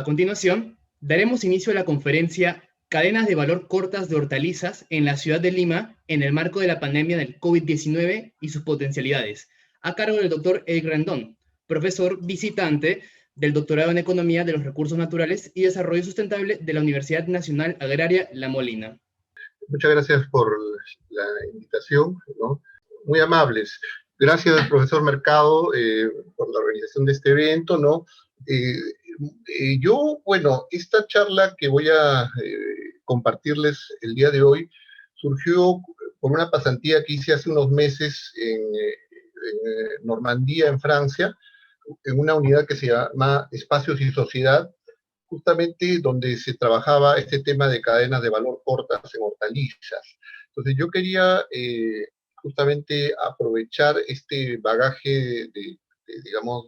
A continuación, daremos inicio a la conferencia Cadenas de valor cortas de hortalizas en la ciudad de Lima en el marco de la pandemia del COVID-19 y sus potencialidades, a cargo del doctor Eric Rendón, profesor visitante del doctorado en Economía de los Recursos Naturales y Desarrollo Sustentable de la Universidad Nacional Agraria La Molina. Muchas gracias por la invitación, ¿no? Muy amables. Gracias, profesor Mercado, por la organización de este evento, ¿no? Esta charla que voy a compartirles el día de hoy surgió por una pasantía que hice hace unos meses en Normandía, en Francia, en una unidad que se llama Espacios y Sociedad, justamente donde se trabajaba este tema de cadenas de valor cortas en hortalizas. Entonces yo quería justamente aprovechar este bagaje digamos,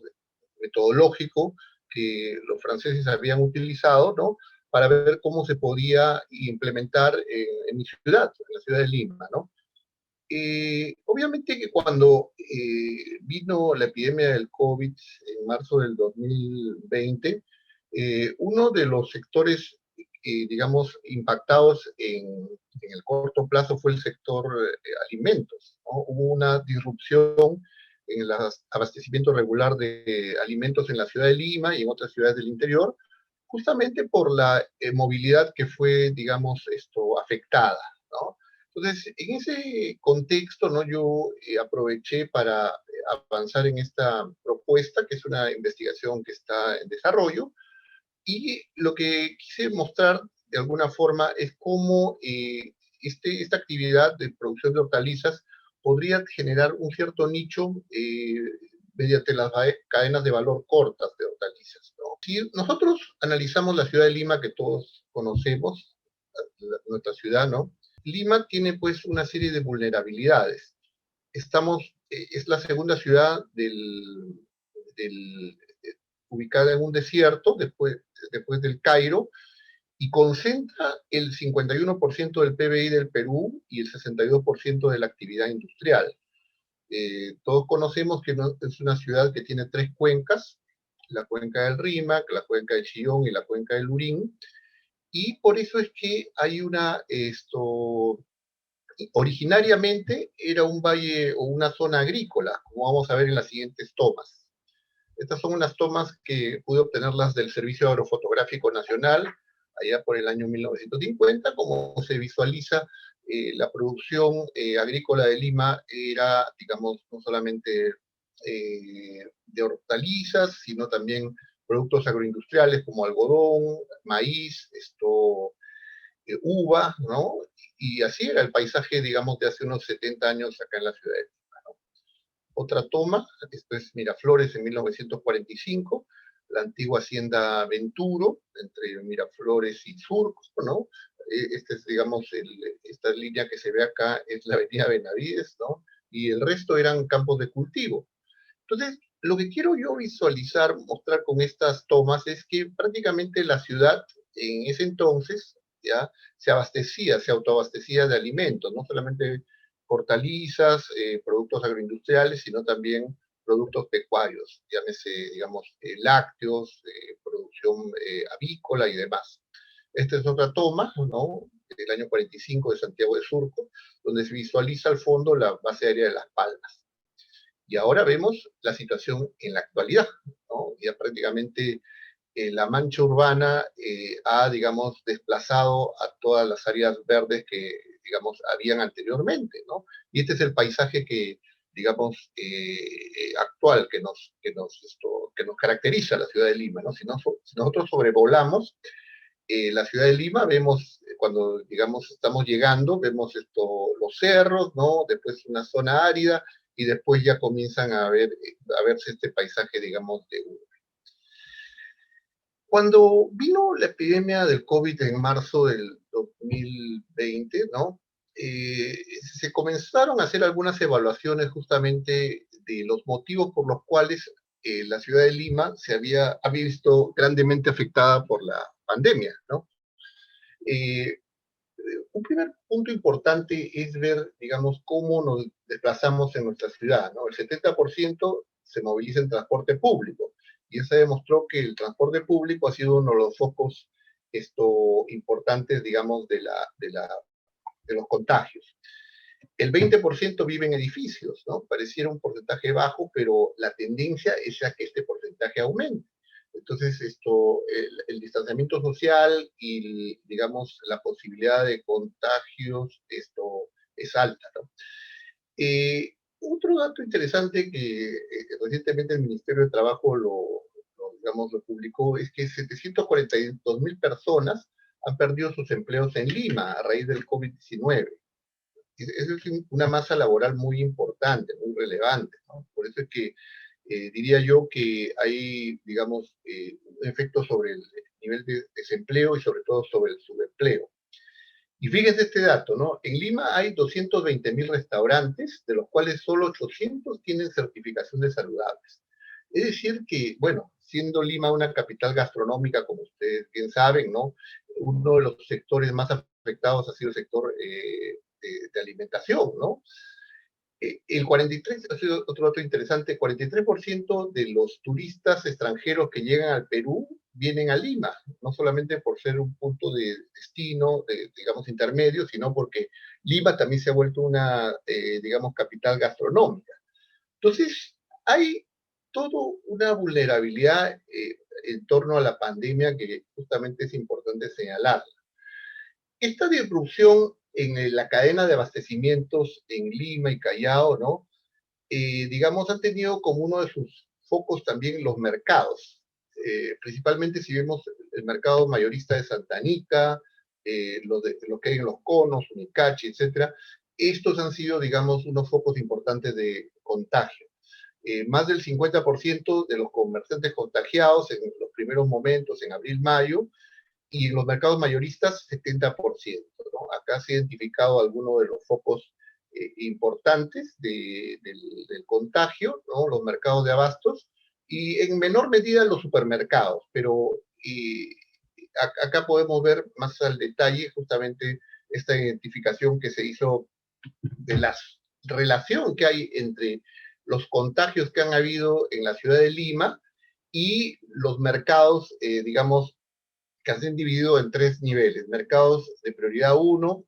metodológico que los franceses habían utilizado, ¿no? Para ver cómo se podía implementar en mi ciudad, en la ciudad de Lima, ¿no? Obviamente que cuando vino la epidemia del COVID en marzo del 2020, uno de los sectores, digamos, impactados en el corto plazo fue el sector alimentos, ¿no? Hubo una disrupción en el abastecimiento regular de alimentos en la ciudad de Lima y en otras ciudades del interior, justamente por la movilidad que fue, digamos, afectada, ¿no? Entonces, en ese contexto, ¿no? Yo aproveché para avanzar en esta propuesta, que es una investigación que está en desarrollo, y lo que quise mostrar de alguna forma es cómo esta actividad de producción de hortalizas podría generar un cierto nicho mediante las cadenas de valor cortas de hortalizas, ¿no? Si nosotros analizamos la ciudad de Lima, que todos conocemos, nuestra ciudad, ¿no? Lima tiene pues una serie de vulnerabilidades. Es la segunda ciudad ubicada en un desierto, después del Cairo, y concentra el 51% del PBI del Perú y el 62% de la actividad industrial. Todos conocemos que es una ciudad que tiene tres cuencas, la cuenca del Rímac, la cuenca del Chillón y la cuenca del Lurín, y por eso es que hay originariamente era un valle o una zona agrícola, como vamos a ver en las siguientes tomas. Estas son unas tomas que pude obtenerlas del Servicio Agrofotográfico Nacional, allá por el año 1950, como se visualiza la producción agrícola de Lima era, digamos, no solamente de hortalizas, sino también productos agroindustriales como algodón, maíz, uva, ¿no? Y así era el paisaje, digamos, de hace unos 70 años acá en la ciudad de Lima, ¿no? Otra toma, esto es Miraflores en 1945, la antigua hacienda Venturo, entre Miraflores y Surco, ¿no? Esta es, digamos, esta línea que se ve acá es la avenida Benavides, ¿no? Y el resto eran campos de cultivo. Entonces, lo que quiero yo visualizar, mostrar con estas tomas, es que prácticamente la ciudad en ese entonces ya se autoabastecía de alimentos, no solamente hortalizas, productos agroindustriales, sino también productos pecuarios, llámese, digamos, lácteos, producción avícola y demás. Esta es otra toma, ¿no? Del año 45 de Santiago de Surco, donde se visualiza al fondo la base aérea de Las Palmas. Y ahora vemos la situación en la actualidad, ¿no? Ya prácticamente la mancha urbana ha, digamos, desplazado a todas las áreas verdes que, digamos, habían anteriormente, ¿no? Y este es el paisaje que, digamos, actual, que nos caracteriza a la ciudad de Lima, ¿no? Si nosotros sobrevolamos la ciudad de Lima, vemos, cuando, digamos, estamos llegando, vemos los cerros, ¿no? Después una zona árida, y después ya comienzan a verse este paisaje, digamos, de urbe. Cuando vino la epidemia del COVID en marzo del 2020, ¿no? Se comenzaron a hacer algunas evaluaciones justamente de los motivos por los cuales la ciudad de Lima se había visto grandemente afectada por la pandemia, ¿no? Un primer punto importante es ver, digamos, cómo nos desplazamos en nuestra ciudad, ¿no? El 70% se moviliza en transporte público y se demostró que el transporte público ha sido uno de los focos importantes, digamos, de los contagios. El 20% vive en edificios, ¿no? Pareciera un porcentaje bajo, pero la tendencia es a que este porcentaje aumente. Entonces, el distanciamiento social y, digamos, la posibilidad de contagios, es alta, ¿no? Otro dato interesante que recientemente el Ministerio de Trabajo digamos, lo publicó es que 742.000 personas han perdido sus empleos en Lima a raíz del COVID-19. Es una masa laboral muy importante, muy relevante, ¿no? Por eso es que diría yo que hay, digamos, un efecto sobre el nivel de desempleo y sobre todo sobre el subempleo. Y fíjense este dato, ¿no? En Lima hay 220.000 restaurantes, de los cuales solo 800 tienen certificación de saludables. Es decir que, bueno, siendo Lima una capital gastronómica, como ustedes bien saben, ¿no? Uno de los sectores más afectados ha sido el sector de alimentación, ¿no? El 43, ha sido otro dato interesante, el 43% de los turistas extranjeros que llegan al Perú vienen a Lima, no solamente por ser un punto de destino, digamos, intermedio, sino porque Lima también se ha vuelto una, digamos, capital gastronómica. Entonces, hay toda una vulnerabilidad en torno a la pandemia que justamente es importante señalar. Esta disrupción en la cadena de abastecimientos en Lima y Callao, ¿no? Digamos, han tenido como uno de sus focos también los mercados. Principalmente si vemos el mercado mayorista de Santa Anita, lo que hay en Los Conos, Unicachi, etcétera, estos han sido, digamos, unos focos importantes de contagio. Más del 50% de los comerciantes contagiados en los primeros momentos, en abril, mayo, y en los mercados mayoristas 70%, ¿no? Acá se ha identificado algunos de los focos importantes del contagio, ¿no? Los mercados de abastos y en menor medida los supermercados, pero acá podemos ver más al detalle justamente esta identificación que se hizo de la relación que hay entre los contagios que han habido en la ciudad de Lima y los mercados, digamos, que se han dividido en tres niveles: mercados de prioridad 1,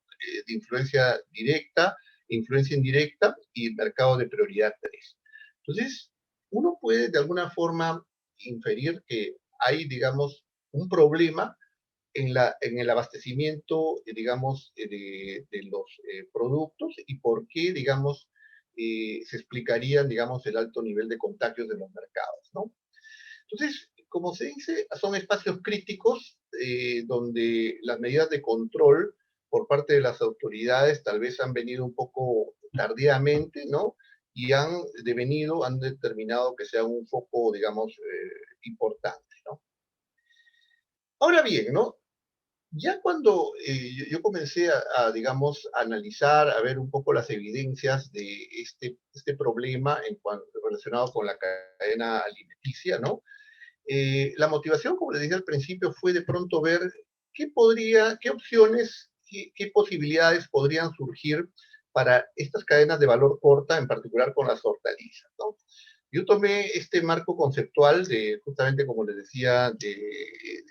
de influencia directa, influencia indirecta, y mercado de prioridad 3. Entonces, uno puede de alguna forma inferir que hay, digamos, un problema en el abastecimiento, digamos, de los productos y por qué, digamos, se explicarían, digamos, el alto nivel de contagios de los mercados, ¿no? Entonces, como se dice, son espacios críticos donde las medidas de control por parte de las autoridades tal vez han venido un poco tardíamente, ¿no? Y han devenido, han determinado que sea un foco, digamos, importante, ¿no? Ahora bien, ¿no? Ya cuando yo comencé digamos, a analizar, a ver un poco las evidencias de este problema relacionado con la cadena alimenticia, ¿no? La motivación, como les dije al principio, fue de pronto ver qué opciones, qué posibilidades podrían surgir para estas cadenas de valor corta, en particular con las hortalizas, ¿no? Yo tomé este marco conceptual de, justamente como les decía, de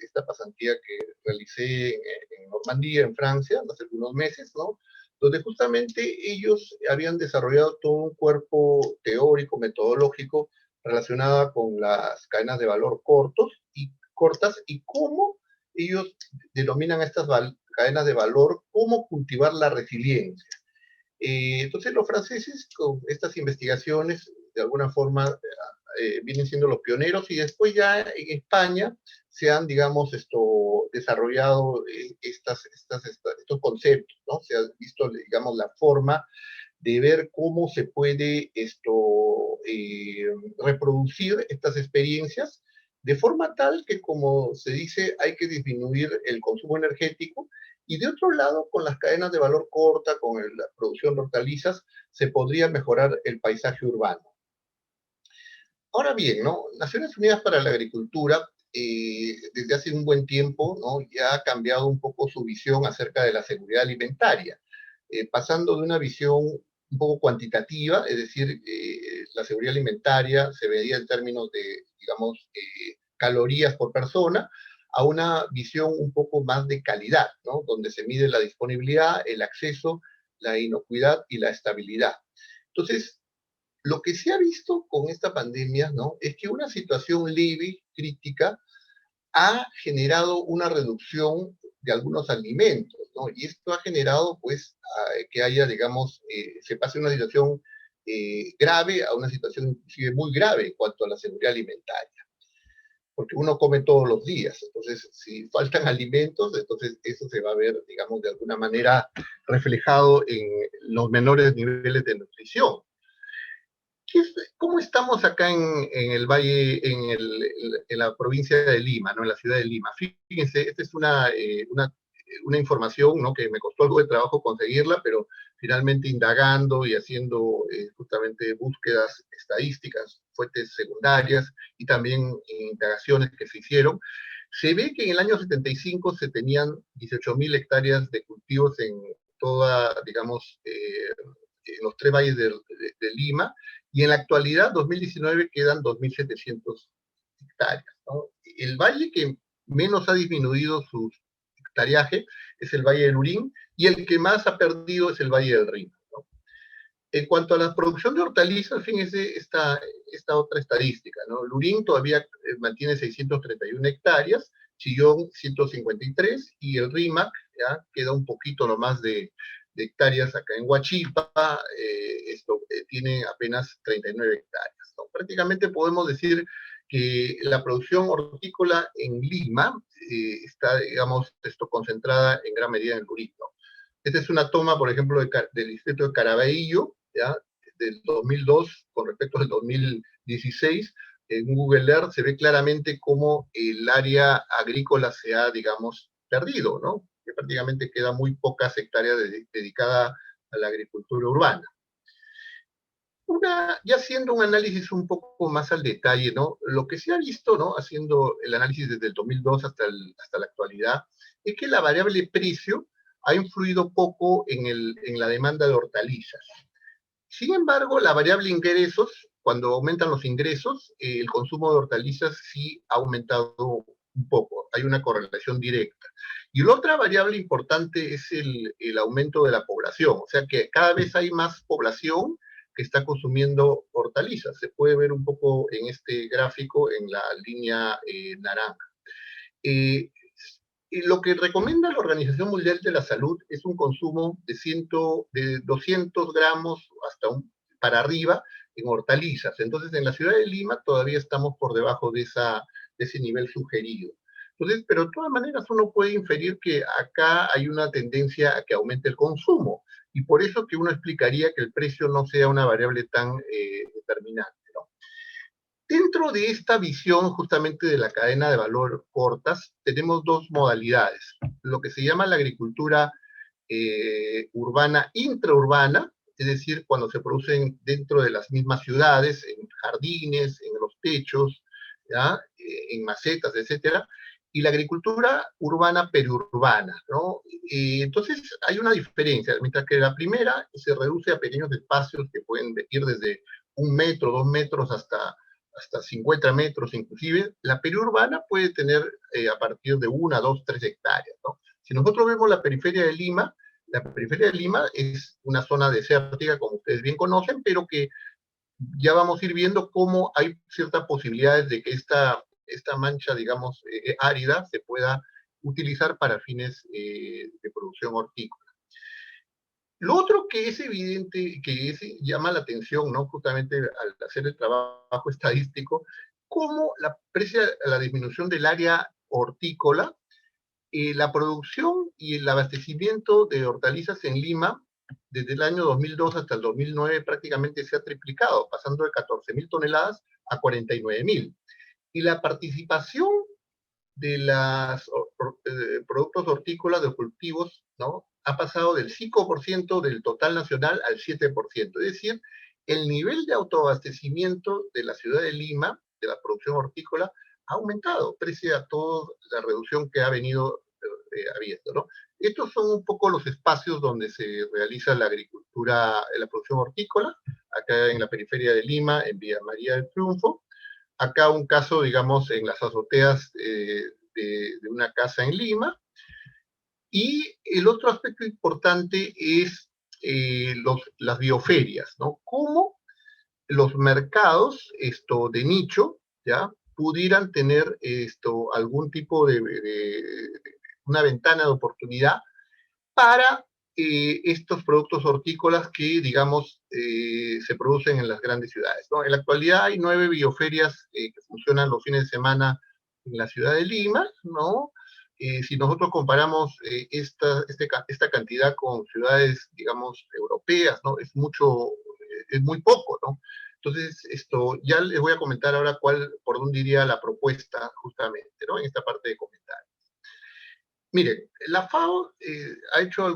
esta pasantía que realicé en Normandía, en Francia, hace algunos meses, ¿no? Donde justamente ellos habían desarrollado todo un cuerpo teórico, metodológico, relacionada con las cadenas de valor cortas y cómo ellos denominan estas cadenas de valor, cómo cultivar la resiliencia. Entonces los franceses con estas investigaciones de alguna forma vienen siendo los pioneros y después ya en España se han, digamos, desarrollado estos conceptos, ¿no? Se ha visto, digamos, la forma de ver cómo se puede reproducir estas experiencias de forma tal que, como se dice, hay que disminuir el consumo energético y de otro lado, con las cadenas de valor corta, con la producción de hortalizas, se podría mejorar el paisaje urbano. Ahora bien, ¿no? Naciones Unidas para la Agricultura, desde hace un buen tiempo, ¿no? Ya ha cambiado un poco su visión acerca de la seguridad alimentaria, pasando de una visión un poco cuantitativa, es decir, la seguridad alimentaria se veía en términos de, digamos, calorías por persona, a una visión un poco más de calidad, ¿no? Donde se mide la disponibilidad, el acceso, la inocuidad y la estabilidad. Entonces, lo que se ha visto con esta pandemia, ¿no? Es que una situación leve, crítica, ha generado una reducción de algunos alimentos, ¿no? Y esto ha generado, pues, que haya, digamos, se pase una situación grave a una situación inclusive muy grave en cuanto a la seguridad alimentaria. Porque uno come todos los días, entonces si faltan alimentos, entonces eso se va a ver, digamos, de alguna manera reflejado en los menores niveles de nutrición. ¿Cómo estamos acá en el valle, en la provincia de Lima, ¿no? En la ciudad de Lima? Fíjense, esta es una información, ¿no? Que me costó algo de trabajo conseguirla, pero finalmente indagando y haciendo justamente búsquedas estadísticas, fuentes secundarias y también indagaciones que se hicieron, se ve que en el año 75 se tenían 18.000 hectáreas de cultivos en toda, digamos, en los tres valles de Lima, y en la actualidad, 2019, quedan 2.700 hectáreas, ¿no? El valle que menos ha disminuido su hectareaje es el Valle del Lurín, y el que más ha perdido es el Valle del Rin, ¿no? En cuanto a la producción de hortalizas, fíjense esta otra estadística, ¿no? Lurín todavía mantiene 631 hectáreas, Chillón 153, y el Rímac ya queda un poquito nomás de hectáreas acá en Huachipa, tiene apenas 39 hectáreas, ¿no? Prácticamente podemos decir que la producción hortícola en Lima está, digamos, concentrada en gran medida en el Lurín, ¿no? Esta es una toma, por ejemplo, del distrito de Caraballo, ¿ya? Del 2002 con respecto al 2016. En Google Earth se ve claramente cómo el área agrícola se ha, digamos, perdido, ¿no? Que prácticamente queda muy pocas hectáreas dedicadas a la agricultura urbana. Ya haciendo un análisis un poco más al detalle, ¿no? Lo que se ha visto, ¿no? Haciendo el análisis desde el 2002 hasta la actualidad, es que la variable precio ha influido poco en la demanda de hortalizas. Sin embargo, la variable ingresos, cuando aumentan los ingresos, el consumo de hortalizas sí ha aumentado un poco, hay una correlación directa. Y la otra variable importante es el aumento de la población, o sea que cada vez hay más población que está consumiendo hortalizas. Se puede ver un poco en este gráfico en la línea naranja. Y lo que recomienda la Organización Mundial de la Salud es un consumo de 200 gramos para arriba en hortalizas. Entonces, en la ciudad de Lima todavía estamos por debajo de ese nivel sugerido. Entonces, pero de todas maneras uno puede inferir que acá hay una tendencia a que aumente el consumo, y por eso que uno explicaría que el precio no sea una variable tan determinante, ¿no? Dentro de esta visión justamente de la cadena de valor cortas, tenemos dos modalidades. Lo que se llama la agricultura urbana intraurbana, es decir, cuando se producen dentro de las mismas ciudades, en jardines, en los techos, ¿ya? En macetas, etcétera, y la agricultura urbana periurbana, ¿no? Entonces hay una diferencia, mientras que la primera se reduce a pequeños espacios que pueden ir desde 1 metro, 2 metros hasta 50 metros inclusive. La periurbana puede tener a partir de 1, 2, 3 hectáreas, ¿no? Si nosotros vemos la periferia de Lima es una zona desértica, como ustedes bien conocen, pero que ya vamos a ir viendo cómo hay ciertas posibilidades de que esta mancha, digamos, árida se pueda utilizar para fines de producción hortícola. Lo otro que es evidente, llama la atención, ¿no? Justamente al hacer el trabajo estadístico, cómo la disminución del área hortícola, la producción y el abastecimiento de hortalizas en Lima, desde el año 2002 hasta el 2009, prácticamente se ha triplicado, pasando de 14.000 toneladas a 49.000. Y la participación de los productos hortícolas de cultivos, ¿no? Ha pasado del 5% del total nacional al 7%. Es decir, el nivel de autoabastecimiento de la ciudad de Lima, de la producción hortícola, ha aumentado, pese a toda la reducción que ha venido habiendo, ¿no? Estos son un poco los espacios donde se realiza la agricultura, la producción hortícola, acá en la periferia de Lima, en Villa María del Triunfo. Acá un caso, digamos, en las azoteas de una casa en Lima. Y el otro aspecto importante es las bioferias, ¿no? Cómo los mercados de nicho, ¿ya? Pudieran tener algún tipo de una ventana de oportunidad para estos productos hortícolas que, digamos, se producen en las grandes ciudades, ¿no? En la actualidad hay 9 bioferias que funcionan los fines de semana en la ciudad de Lima, ¿no? Si nosotros comparamos esta cantidad con ciudades, digamos, europeas, ¿no? Es muy poco, ¿no? Entonces, ya les voy a comentar ahora por dónde iría la propuesta justamente, ¿no? En esta parte de comentar. Mire, la FAO ha hecho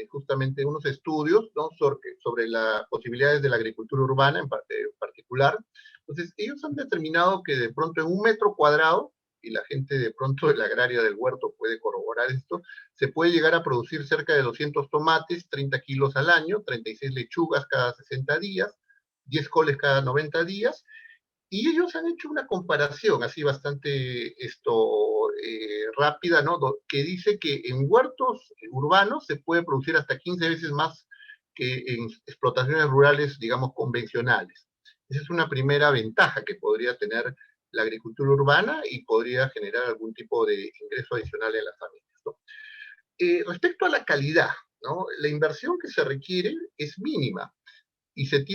justamente unos estudios, ¿no? sobre las posibilidades de la agricultura urbana en particular. Entonces, ellos han determinado que de pronto en 1 metro cuadrado, y la gente de pronto de la agraria del huerto puede corroborar esto, se puede llegar a producir cerca de 200 tomates, 30 kilos al año, 36 lechugas cada 60 días, 10 coles cada 90 días, y ellos han hecho una comparación así bastante rápida, ¿no? Que dice que en huertos urbanos se puede producir hasta 15 veces más que en explotaciones rurales, digamos, convencionales. Esa es una primera ventaja que podría tener la agricultura urbana y podría generar algún tipo de ingreso adicional en las familias, ¿no? Respecto a la calidad, ¿no? La inversión que se requiere es mínima y se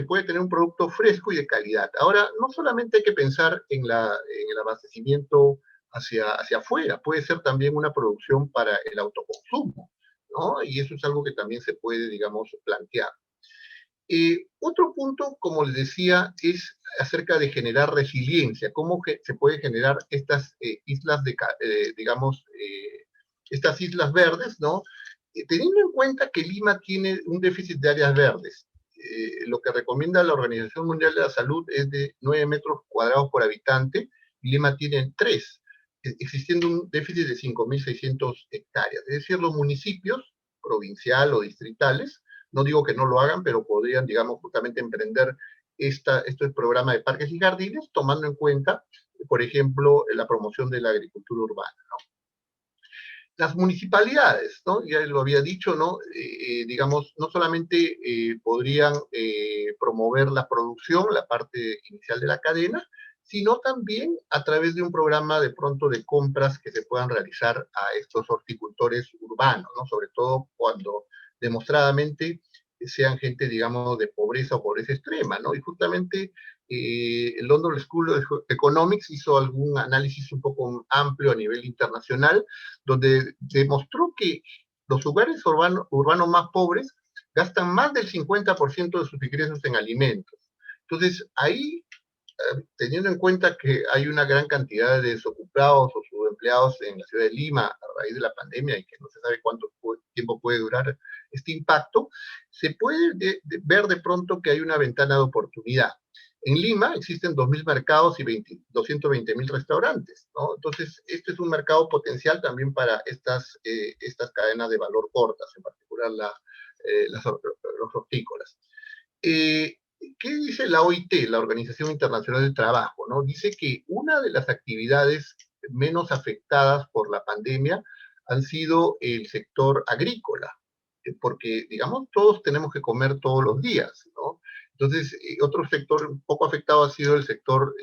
puede tener un producto fresco y de calidad. Ahora, no solamente hay que pensar en el abastecimiento hacia afuera, puede ser también una producción para el autoconsumo, ¿no? Y eso es algo que también se puede, digamos, plantear. Otro punto, como les decía, es acerca de generar resiliencia, cómo se puede generar estas islas digamos, estas islas verdes, ¿no? Teniendo en cuenta que Lima tiene un déficit de áreas verdes, lo que recomienda la Organización Mundial de la Salud es de 9 metros cuadrados por habitante, y Lima tiene 3, existiendo un déficit de 5.600 hectáreas. Es decir, los municipios, provincial o distritales, no digo que no lo hagan, pero podrían, digamos, justamente emprender este programa de parques y jardines, tomando en cuenta, por ejemplo, la promoción de la agricultura urbana, ¿no? Las municipalidades, ¿no? Ya lo había dicho, ¿no? Digamos, no solamente podrían promover la producción, la parte inicial de la cadena, sino también a través de un programa de pronto de compras que se puedan realizar a estos horticultores urbanos, ¿no? Sobre todo cuando demostradamente sean gente, digamos, de pobreza o pobreza extrema, ¿no? Y justamente el London School of Economics hizo algún análisis un poco amplio a nivel internacional, donde demostró que los lugares urbanos más pobres gastan más del 50% de sus ingresos en alimentos. Entonces, ahí, teniendo en cuenta que hay una gran cantidad de desocupados o subempleados en la ciudad de Lima a raíz de la pandemia y que no se sabe cuánto tiempo puede durar este impacto, se puede ver de pronto que hay una ventana de oportunidad. En Lima existen 2.000 mercados y 220.000 restaurantes, ¿no? Entonces, este es un mercado potencial también para estas cadenas de valor cortas, en particular los hortícolas. Eh, ¿Qué dice la OIT, la Organización Internacional del Trabajo? ¿No? Dice que una de las actividades menos afectadas por la pandemia han sido el sector agrícola, porque, digamos, todos tenemos que comer todos los días, ¿no? Entonces, otro sector un poco afectado ha sido el sector,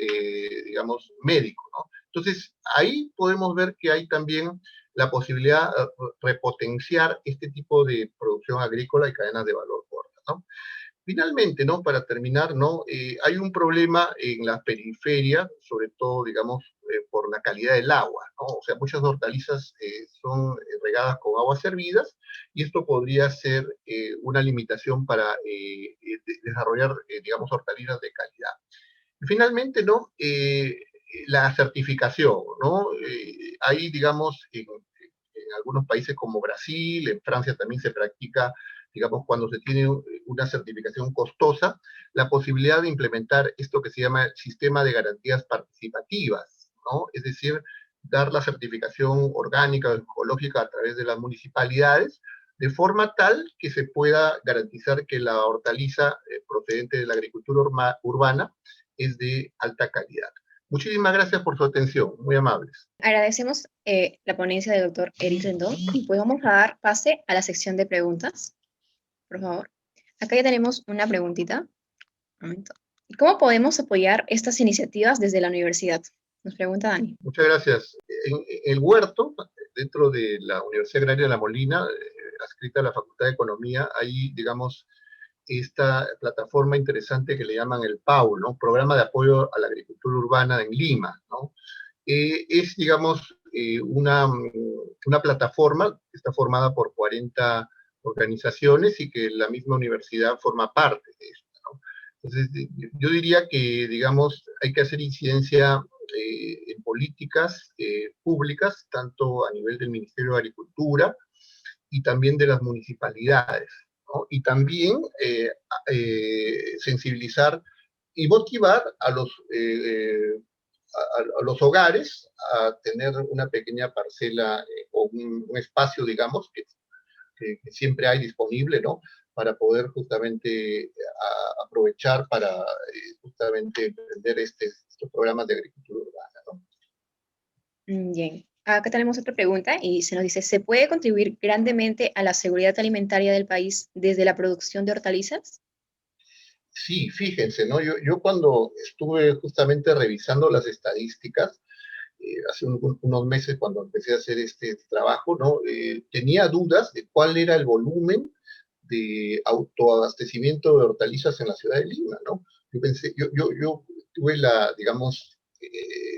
digamos, médico, ¿no? Entonces, ahí podemos ver que hay también la posibilidad de repotenciar este tipo de producción agrícola y cadenas de valor corta, ¿no? Finalmente, ¿no? Para terminar, ¿no? Hay un problema en la periferia, sobre todo, digamos, por la calidad del agua, ¿no? O sea, muchas hortalizas son regadas con aguas servidas y esto podría ser una limitación para desarrollar, digamos, hortalizas de calidad. Y finalmente, ¿no? La certificación, ¿no? Hay, digamos, en algunos países como Brasil, en Francia también se practica, digamos, cuando se tiene una certificación costosa, la posibilidad de implementar esto que se llama el sistema de garantías participativas, ¿no? Es decir, dar la certificación orgánica o ecológica a través de las municipalidades, de forma tal que se pueda garantizar que la hortaliza procedente de la agricultura urbana es de alta calidad. Muchísimas gracias por su atención, muy amables. Agradecemos la ponencia del doctor Eric Rendón y pues vamos a dar pase a la sección de preguntas, por favor. Acá ya tenemos una preguntita. Un momento. ¿Cómo podemos apoyar estas iniciativas desde la universidad? Nos pregunta Dani. Muchas gracias. En el huerto, dentro de la Universidad Agraria de La Molina, adscrita a la Facultad de Economía, hay, digamos, esta plataforma interesante que le llaman el PAU, ¿no? Programa de Apoyo a la Agricultura Urbana en Lima, ¿no? Es, digamos, una plataforma que está formada por 40 organizaciones y que la misma universidad forma parte de esto, ¿no? Entonces, yo diría que, digamos, hay que hacer incidencia en políticas públicas, tanto a nivel del Ministerio de Agricultura y también de las municipalidades, ¿no? Y también sensibilizar y motivar a los hogares a tener una pequeña parcela o un espacio, digamos, que siempre hay disponible, ¿no? Para poder justamente aprovechar para justamente emprender estos programas de agricultura urbana, ¿no? Bien. Acá tenemos otra pregunta y se nos dice, ¿se puede contribuir grandemente a la seguridad alimentaria del país desde la producción de hortalizas? Sí, fíjense, ¿no? Yo cuando estuve justamente revisando las estadísticas, hace unos meses cuando empecé a hacer este trabajo, ¿no? Tenía dudas de cuál era el volumen de autoabastecimiento de hortalizas en la ciudad de Lima, ¿no? Yo tuve digamos,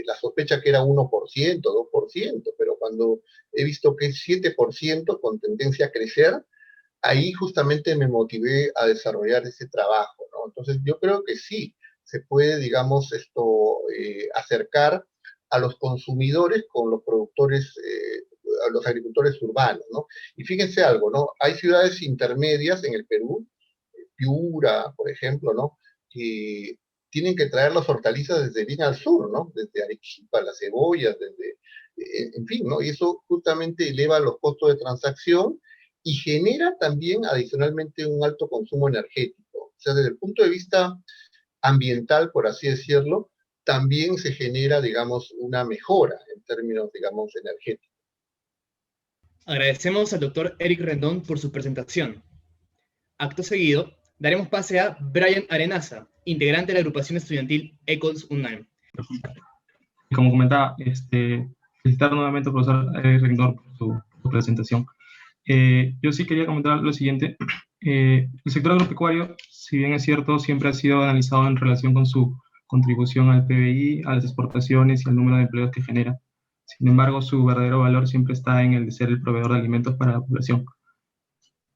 la sospecha que era 1%, 2%, pero cuando he visto que es 7% con tendencia a crecer, ahí justamente me motivé a desarrollar ese trabajo, ¿no? Entonces yo creo que sí, se puede, digamos, acercar a los consumidores con los productores, a los agricultores urbanos, ¿no? Y fíjense algo, ¿no? Hay ciudades intermedias en el Perú, Piura, por ejemplo, ¿no? Que tienen que traer las hortalizas desde bien al sur, ¿no? Desde Arequipa, las cebollas, en fin, ¿no? Y eso justamente eleva los costos de transacción y genera también adicionalmente un alto consumo energético. O sea, desde el punto de vista ambiental, por así decirlo, también se genera, digamos, una mejora en términos, digamos, energéticos. Agradecemos al doctor Eric Rendón por su presentación. Acto seguido, daremos pase a Brian Arenaza, integrante de la agrupación estudiantil ECOS UNAM. Como comentaba, felicitar nuevamente al profesor Eric Rendón por su presentación. Yo sí quería comentar lo siguiente. El sector agropecuario, si bien es cierto, siempre ha sido analizado en relación con su contribución al PBI, a las exportaciones y al número de empleos que genera. Sin embargo, su verdadero valor siempre está en el de ser el proveedor de alimentos para la población.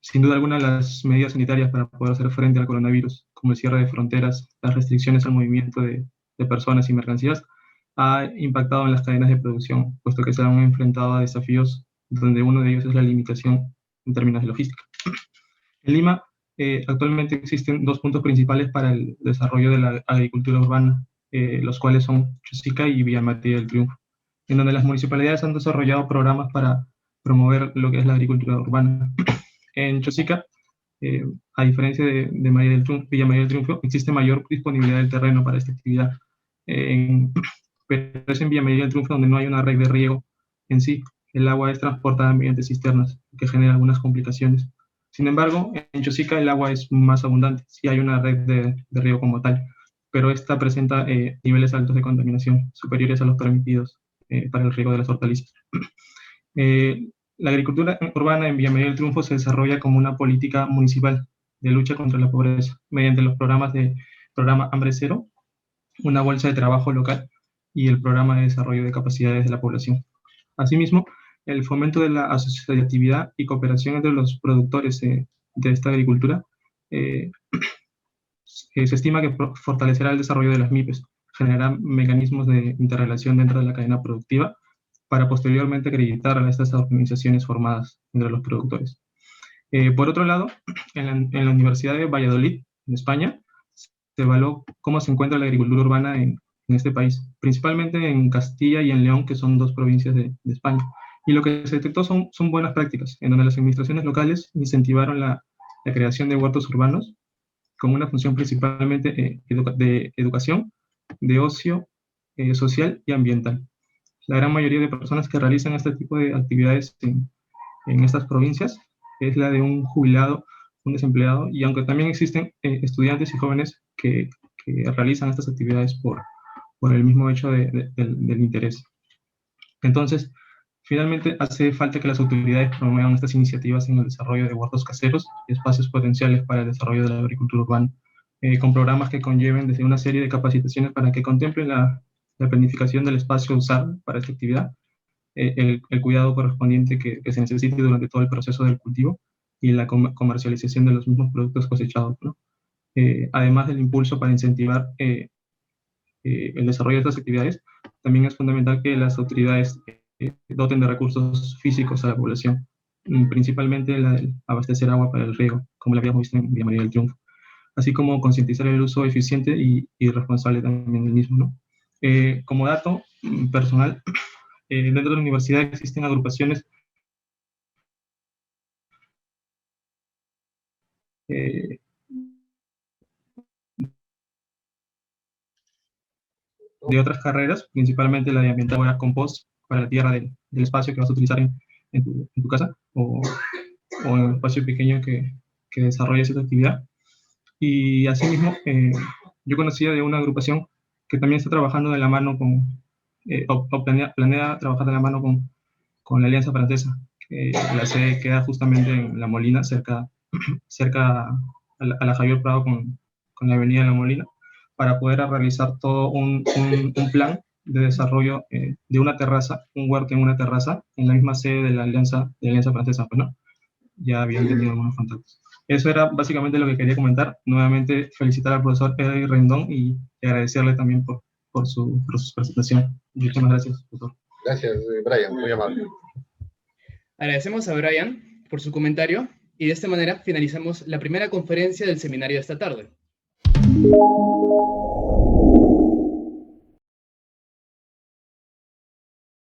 Sin duda alguna, las medidas sanitarias para poder hacer frente al coronavirus, como el cierre de fronteras, las restricciones al movimiento de personas y mercancías, ha impactado en las cadenas de producción, puesto que se han enfrentado a desafíos donde uno de ellos es la limitación en términos de logística. En Lima, actualmente existen dos puntos principales para el desarrollo de la agricultura urbana, los cuales son Chosica y Villa María del Triunfo, en donde las municipalidades han desarrollado programas para promover lo que es la agricultura urbana. En Chosica, a diferencia de Villa María del Triunfo, existe mayor disponibilidad del terreno para esta actividad, pero es en Villa María del Triunfo donde no hay una red de riego en sí. El agua es transportada mediante cisternas, que genera algunas complicaciones. Sin embargo, en Chosica el agua es más abundante, sí hay una red de riego como tal, pero esta presenta niveles altos de contaminación, superiores a los permitidos para el riego de las hortalizas. La agricultura urbana en Villa María del Triunfo se desarrolla como una política municipal de lucha contra la pobreza, mediante los programa Hambre Cero, una bolsa de trabajo local y el programa de desarrollo de capacidades de la población. Asimismo, el fomento de la asociatividad y cooperación entre los productores de esta agricultura se estima que fortalecerá el desarrollo de las MIPES, generará mecanismos de interrelación dentro de la cadena productiva para posteriormente acreditar a estas organizaciones formadas entre los productores. Por otro lado, en la Universidad de Valladolid, en España, se evaluó cómo se encuentra la agricultura urbana en este país, principalmente en Castilla y en León, que son dos provincias de España. Y lo que se detectó son buenas prácticas, en donde las administraciones locales incentivaron la creación de huertos urbanos con una función principalmente de educación, de ocio social y ambiental. La gran mayoría de personas que realizan este tipo de actividades en estas provincias es la de un jubilado, un desempleado, y aunque también existen estudiantes y jóvenes que realizan estas actividades por el mismo hecho del interés. Entonces, finalmente hace falta que las autoridades promuevan estas iniciativas en el desarrollo de huertos caseros y espacios potenciales para el desarrollo de la agricultura urbana, con programas que conlleven desde una serie de capacitaciones para que contemplen la planificación del espacio a usar para esta actividad, el cuidado correspondiente que se necesite durante todo el proceso del cultivo y la comercialización de los mismos productos cosechados, ¿no? Además del impulso para incentivar el desarrollo de estas actividades, también es fundamental que las autoridades doten de recursos físicos a la población, principalmente la del abastecer agua para el riego, como lo habíamos visto en Villa María del Triunfo, así como concientizar el uso eficiente y responsable también del mismo, ¿no? Como dato personal, dentro de la universidad existen agrupaciones de otras carreras, principalmente la de ambiental o compost para la tierra del espacio que vas a utilizar en tu casa o en el espacio pequeño que desarrolles esta actividad. Y asimismo, yo conocía de una agrupación que también está trabajando de la mano o planea trabajar de la mano con la Alianza Francesa, que la sede queda justamente en La Molina, cerca a la Javier Prado con la avenida La Molina, para poder realizar todo un plan de desarrollo de una terraza, un huerto en una terraza, en la misma sede de la Alianza Francesa, pues, ¿no? Ya habían tenido algunos contactos. Eso era básicamente lo que quería comentar. Nuevamente felicitar al profesor Edwin Rendón y agradecerle también por su presentación. Muchísimas gracias, profesor. Gracias, Brian, muy amable. Agradecemos a Brian por su comentario y de esta manera finalizamos la primera conferencia del seminario de esta tarde.